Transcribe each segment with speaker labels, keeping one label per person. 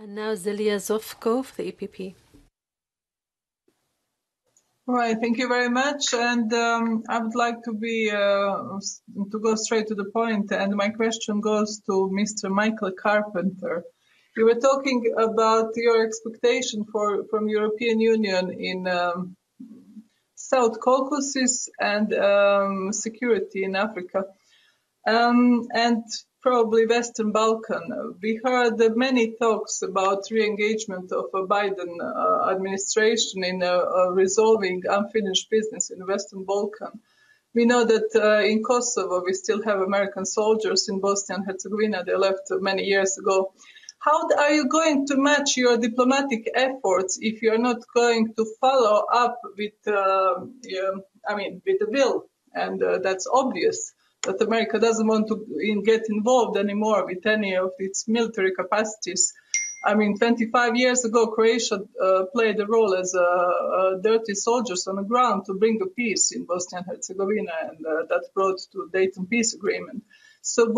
Speaker 1: And now Željana Zovko for the EPP.
Speaker 2: All right, thank you very much. And I would like to go straight to the point. And my question goes to Mr. Michael Carpenter. You were talking about your expectation from European Union in South Caucasus and security in Africa, and probably Western Balkan. We heard many talks about re-engagement of a Biden administration in resolving unfinished business in the Western Balkan. We know that in Kosovo we still have American soldiers. In Bosnia and Herzegovina they left many years ago. How are you going to match your diplomatic efforts if you are not going to follow up with, with the will? And that's obvious that America doesn't want to get involved anymore with any of its military capacities. 25 years ago, Croatia played a role as dirty soldiers on the ground to bring a peace in Bosnia and Herzegovina, and that brought to the Dayton Peace Agreement. So,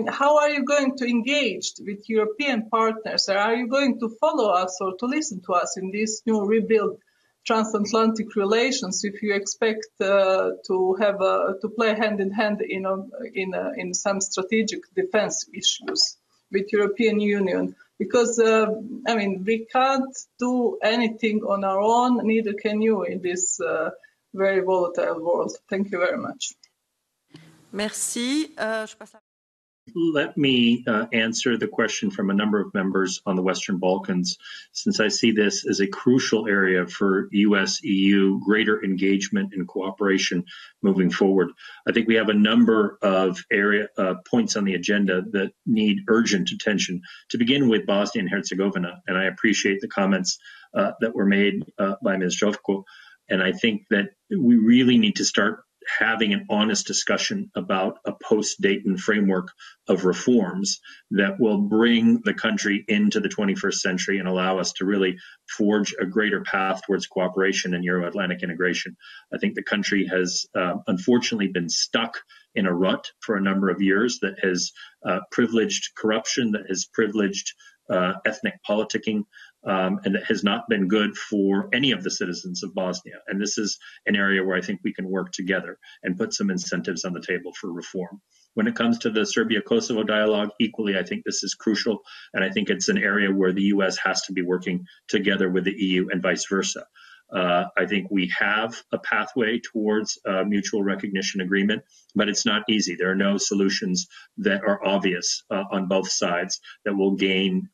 Speaker 2: how are you going to engage with European partners? Are you going to follow us or to listen to us in this new rebuilt transatlantic relations if you expect to play hand in hand in some strategic defense issues with European Union? Because we can't do anything on our own, neither can you in this very volatile world. Thank you very much.
Speaker 3: Merci.
Speaker 4: Let me answer the question from a number of members on the Western Balkans, since I see this as a crucial area for U.S.-EU greater engagement and cooperation moving forward. I think we have a number of points on the agenda that need urgent attention. To begin with Bosnia and Herzegovina, and I appreciate the comments that were made by Ms. Zovko, and I think that we really need to start having an honest discussion about a post-Dayton framework of reforms that will bring the country into the 21st century and allow us to really forge a greater path towards cooperation and Euro-Atlantic integration. I think the country has unfortunately been stuck in a rut for a number of years that has privileged corruption, that has privileged ethnic politicking, and it has not been good for any of the citizens of Bosnia. And this is an area where I think we can work together and put some incentives on the table for reform. When it comes to the Serbia-Kosovo dialogue, equally, I think this is crucial. And I think it's an area where the U.S. has to be working together with the EU and vice versa. I think we have a pathway towards a mutual recognition agreement, but it's not easy. There are no solutions that are obvious on both sides that will gain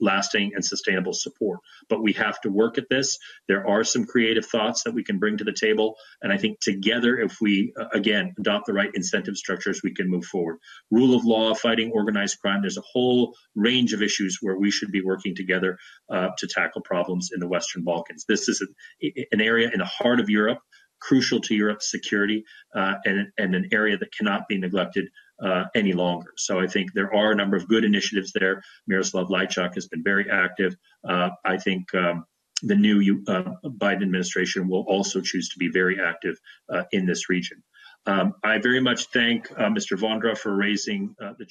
Speaker 4: lasting and sustainable support. But we have to work at this. There are some creative thoughts that we can bring to the table. And I think together, if we, again, adopt the right incentive structures, we can move forward. Rule of law, fighting organized crime, there's a whole range of issues where we should be working together to tackle problems in the Western Balkans. This is an area in the heart of Europe, crucial to Europe's security, and an area that cannot be neglected any longer. So I think there are a number of good initiatives there. Miroslav Lajčák has been very active. I think the new Biden administration will also choose to be very active in this region. I very much thank Mr. Vondra for raising the